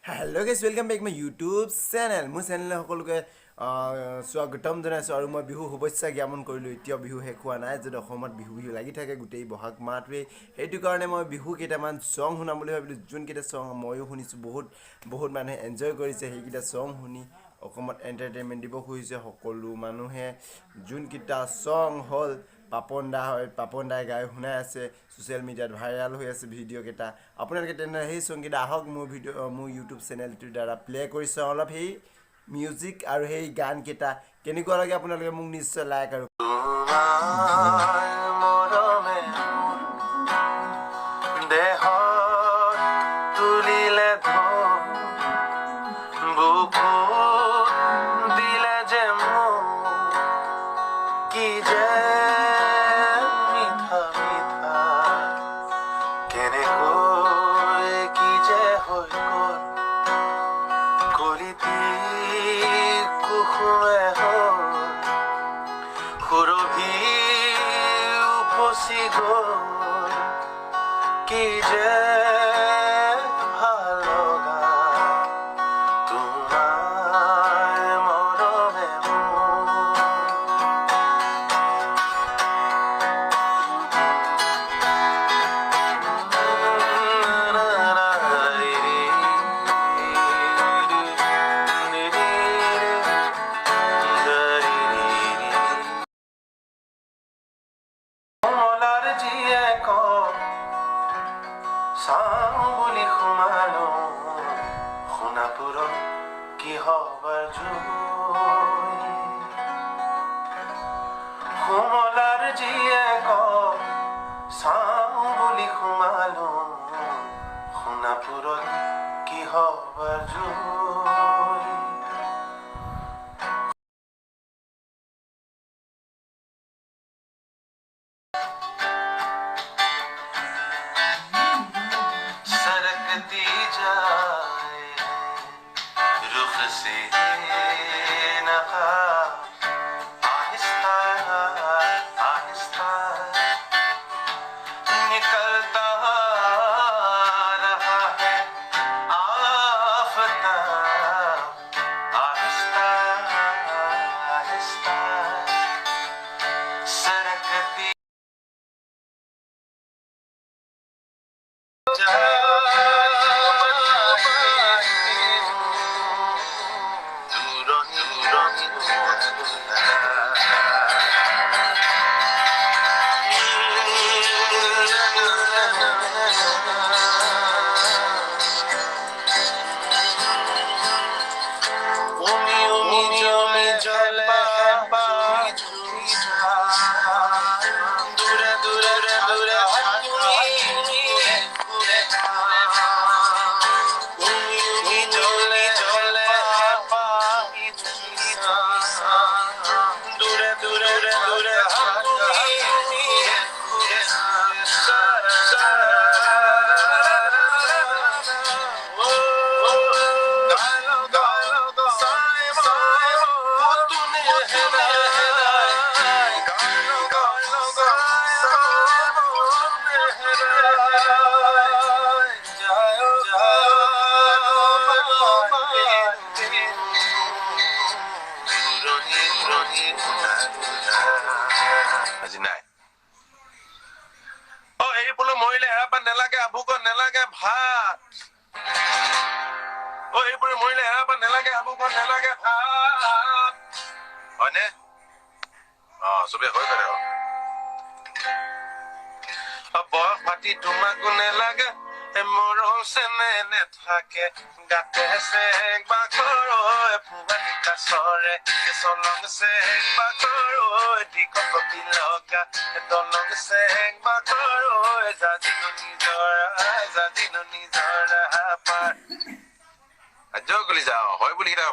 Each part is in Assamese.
Hello guys, welcome back my YouTube channel. My channel সকলোকে স্বাগতম জনাইছো আৰু মই বিহু শুভেচ্ছা জ্ঞাপন কৰিলো। এতিয়া বিহু শেষ হোৱা নাই যদি অসমত বিহু লাগি থাকে গোটেই বহাগ মাহটোৱে সেইটো কাৰণে মই বিহু কেইটামান সং শুনাম বুলি ভাবিলো যোন কেইটা সং ময়ো শুনিছো বহুত মানুহে এনজয় কৰিছে সেইকেইটা সং শুনি অসমত এণ্টাৰটেইনমেণ্ট দিব খুজিছে সকলো মানুহে যোন কেইটা সং হ'ল পাপন দাই গাই শুনাই আছে ছ'চিয়েল মিডিয়াত ভাইৰেল হৈ আছে ভিডিঅ' কেইটা আপোনালোকে তেনেহ'লে সেই সংকেইটা আহক মোৰ ইউটিউব চেনেলটোৰ দ্বাৰা প্লে' কৰিছে অলপ সেই মিউজিক আৰু সেই গান কেইটা কেনেকুৱা লাগে আপোনালোকে মোক নিশ্চয় লাইক আৰু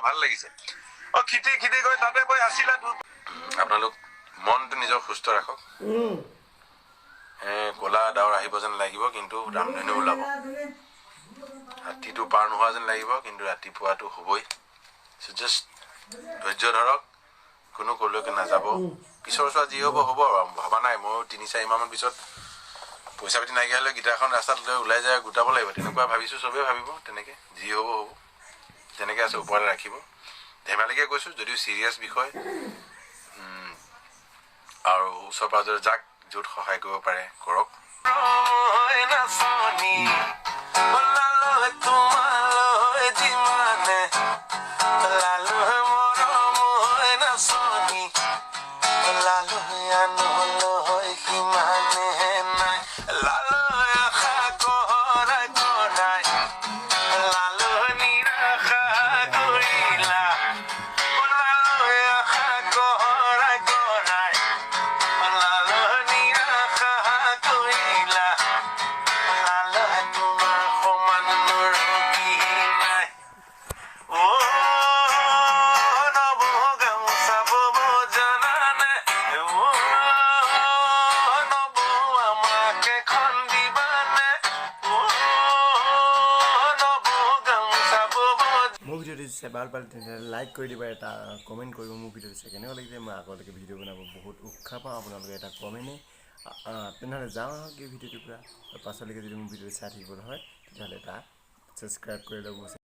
ভাল লাগিছে ও খিটি খিটি গৈ তাতে বৈ আছিলা আপোনালোক মনটো নিজৰ সুস্থ ৰাখক কোলা ডাৱৰ আহিব যেন লাগিব কিন্তু ৰামধেনু ওলাব ৰাতিটো পাৰ নোহোৱা যেন লাগিব কিন্তু ৰাতিপুৱাটো হ'বই সো জাষ্ট ধৈৰ্য ধৰক কোনো কলৈকে নাযাব পিছৰ চোৱা যি হ'ব হ'ব ভবা নাই মই 3-4 মাহমান পিছত পইচা পাতি নাইকিয়া হ'লে গীটাৰখন ৰাস্তাত লৈ ওলাই যায় গোটাব লাগিব তেনেকুৱা ভাবিছোঁ চবেই ভাবিব তেনেকৈ যি হ'ব হ'ব তেনেকৈ আছে ওপৰতে ৰাখিব ধেমালিকৈ কৈছোঁ যদিও চিৰিয়াছ বিষয় আৰু ওচৰ পাজৰে যাক য'ত সহায় কৰিব পাৰে কৰক মোৰ ভিডিঅ'টো চাই ভাল পালে তেনেহ'লে লাইক কৰি দিবা এটা কমেণ্ট কৰিব মোৰ ভিডিঅ'টো চাই কেনেকুৱা লাগিছে মই আগলৈকে ভিডিঅ' বনাব বহুত উৎসাহ পাওঁ আপোনালোকে এটা কমেণ্টে তেনেহ'লে যাওঁ আহক এই ভিডিঅ'টোৰ পৰা পাছলৈকে যদি মোৰ ভিডিঅ'টো চাই থাকিবলৈ হয় তেতিয়াহ'লে এটা ছাবস্ক্ৰাইব কৰি লওক মোৰ